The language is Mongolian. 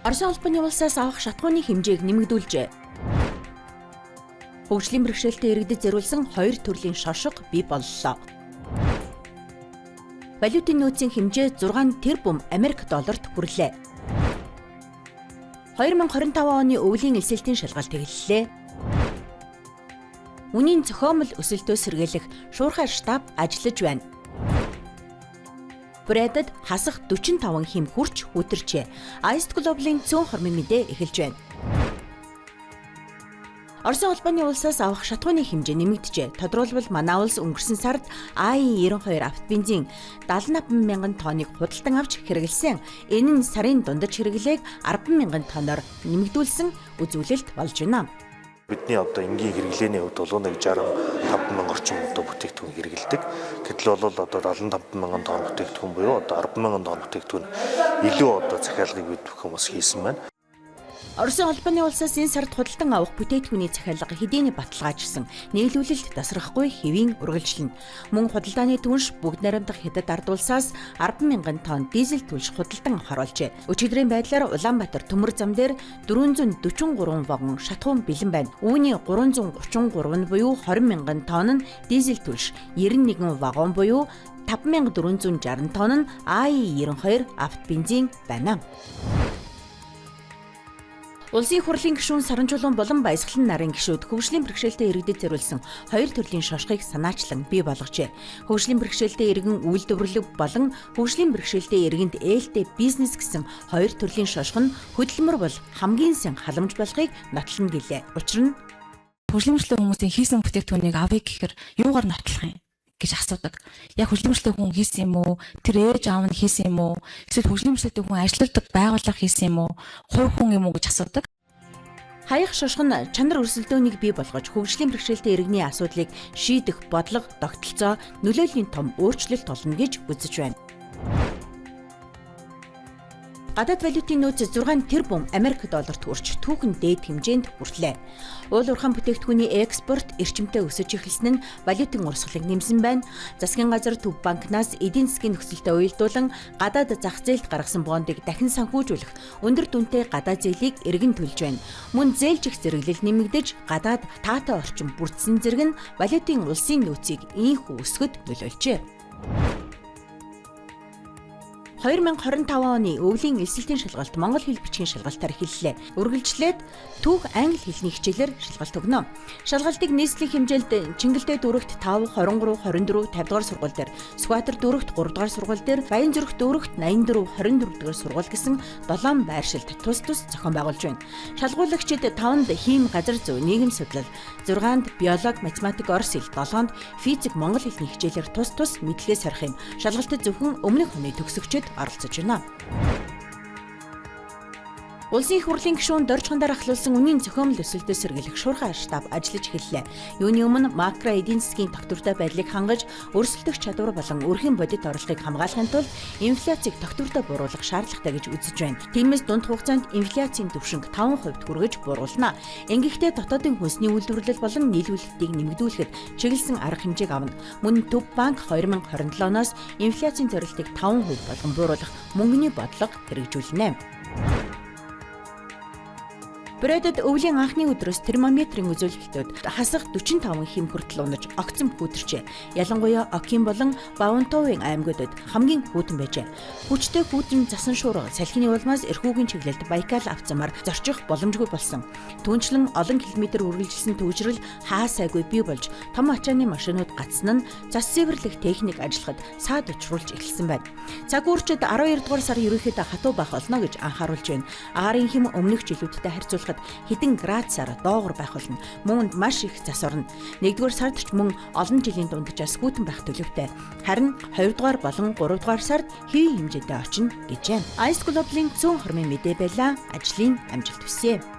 Оросын албаны улсаас авах шатхууны хэмжээг нэмэгдүүлжээ. Хөгжлийн бэрхшээлтэй иргэдэд зориулсан 2 төрлийн шошго бий боллоо. Валютын нөөцийн хэмжээ 6 тэрбум Америк долларт хүрлээ. 2025 оны өвлийн эсэлтийн шалгалт эхэллээ. Үнийн зохиомл өсөлтөө сэргийлэх шуурхай штаб ажиллаж байна. Брэдэд хасах 45 хэм хүрч үтэрчээ. Iced Global-ийн цөөн хормын мэдээ эхэлж байна. Оросын албаны улсаас авах шатхууны хэмжээ нэмэгдэжээ. Тодорхойлбол манай улс өнгөрсөн сард АИ-92 автобензин 78 мянган тонныг худалдан авч хэрэглэсэн. Энэ нь сарын дундаж хэрэглээг 10 мянган тонноор нэмэгдүүлсэн үзүүлэлт болж байна. Бидний энгийн хэрэглээний хувьд бол нэг 65 мянган орчим бүтээгдэхүүн хэрэглэдэг. Гэтэл бол 75 мянган тонн бүтээгдэхүүн буюу 10 мянган тонн бүтээгдэхүүн илүү захиалгыг бид хүмүүс хийсэн байна. Оросын албаны улсаас энэ сард худалдан авах бүтээгдэхүүний захиалга хэдийний баталгаажсан нийлүүлэлт тасрахгүй хэвийн үргэлжлэнэ. Мөн худалдааны түнш бүгд найрамдах хятад ард улсаас 10 мянган тонн дизель түлш худалдан харуулжээ. Өчигдрийн байдлаар Улаанбаатар төмөр зам дээр 443 вагон шатхуун бэлэн байна. Үүний 333 нь буюу 20 мянган тонн нь дизель түлш, 91 вагон буюу 5460 тонн нь АИ-92 автобензин байна. Улсын хурлын гишүүн Саранчулуун болон Баясгалан нарын гишүүд хөгжлийн бэрхшээлтэй иргэдэд зориулсан 2 төрлийн шошгыг санаачлан бий болгожээ. Хөгжлийн бэрхшээлтэй иргэн үйлдвэрлэг болон хөгжлийн бэрхшээлтэй иргэнд ээлтэй бизнес гэсэн 2 төрлийн шошго нь хөдөлмөр бол хамгийн сайн халамж болохыг нотлоно гэлээ. Учир нь хөгжлийн бэрхшээлтэй хүмүүсийн хийсэн бүтээгдэхүүнийг авъя гэхээр юугаар нотлох юм гэж асуудаг. Яг хөгжлийн бэрхшээлтэй хүн хийсэн юм уу? Тэр ээж аав нь хийсэн юм уу? Эсвэл хөгжлийн бэрхшээлтэй хүн ажилладаг байгууллага хийсэн юм уу? Хувь хүн юм уу гэж асуудаг. Хаях шошго нь чанар өрсөлдөөнийг бий болгож хөгжлийн бэрхшээлтэй иргэний асуудлыг шийдэх бодлого, тогтолцоо, нөлөөллийн том өөрчлөлт олно гэж үзэж байна. Гадаад валютын нөөц 6 тэрбум Америк долларт хүрч түүхэн дээд хэмжээнд хүрлээ. Уул уурхайн бүтээгдэхүүний экспорт эрчимтэй өсөж эхэлсэн нь валютын урсгалыг нэмсэн байна. Засгийн газар Төв банкнаас эдийн засгийн нөхцөлтэй уялдуулан гадаад зах зээлд гаргасан бондыг дахин санхүүжүүлэх өндөр дүнтэй гадаад зээлийг эргэн төлж байна. Мөн зээлжих зэрэглэл нэмэгдэж гадаад таатай орчин бүрдсэн зэрэг нь валютын улсын нөөцийг ийхүү өсгөд нөлөөлжээ. 2025 оны өвлийн эсэлтийн шалгалт Монгол хэл бичгийн шалгалтаар эхэллээ. Үргэлжлээд түүх англи хэлний хичээлээр шалгалт өгнө. Шалгалтыг нийслэлийн хэмжээнд Чингэлдээ дүүрэгт 5, 23, 24, 50 дугаар сургууль дээр, Сүхбаатар дүүрэгт 3 дугаар сургууль дээр, Баянзүрх дүүрэгт 84, 24 дугаар сургууль гэсэн 7 байршилд тус зохион байгуулж байна. Шалгуулагчид 5-нд хим газар зүй, нийгэм судлал, 6-нд биологи, математик, орос хэл, 7-нд физик, монгол хэлний хичээлээр тус мэдлэгээ сорих юм. Шалгалтад зөвхөн өмнөх оны төгсөгчид оролцож байна. Улсын их хурлын гишүүн Доржгондар ахлуулсан үнийн зохиомл өсөлтөө сэргийлэх шуурхай штаб ажиллаж эхэллээ. Юуны өмнө макро эдийн засгийн тогтвортой байдлыг хангаж, өрсөлдөх чадвар болон өрхийн бодит орлогыг хамгаалахын тулд инфляцийг тогтвортой бууруулах шаардлагатай гэж үзэж байна. Тиймээс дунд хугацаанд инфляцийн түвшинг 5% хүргэж бууруулна. Ингэхдээ дотоодын хүнсний үйлдвэрлэл болон нийлүүлэлтийг нэмэгдүүлэхэд чиглэсэн арга хэмжээг авна. Мөн Төв банк 2027 оноос инфляцийн зорилтыг 5% болгон бууруулах мөнгөний бодлого хэрэгжүүлнэ. Брэдэд өвлийн анхны өдрөөс термометрийн үзүүлэлтүүд хасах 45 хэм хүртэл унаж огцом хүүтэрчээ. Ялангуяа Окин болон Баунтовын аймагуудад хамгийн хүүтэн байжээ. Хүчтэй хүүтэн засан шуурга салхины улмаас эрхүүгийн чиглэлд Байкал авцамаар зорчих боломжгүй болсон. Түүнчлэн олон километр үргэлжилсэн төвжрэл хаа сайгүй бий болж том ачааны машинууд гацсан нь цас цэвэрлэх техник ажиллахад саад учруулж эхэлсэн байна. Цаг үерчид 12 дугаар сар ерөнхийдөө хатуу байх болно гэж анхааруулж байна. Аарын хэм өмнөх жилүүдтэй харьцуулахад хэдэн градусаар доогуур байх болно. Мөн маш их зас орно. 1-р сард ч мөн олон жилийн дунджаас хүүтэн байх төлөвтэй. Харин 2-р болон 3-р сард хэвийн хэмжээтэй очино гэж байна. Iced Global-ийн цөөн хормын мэдээ байлаа. Ажлын амжилт хүсье.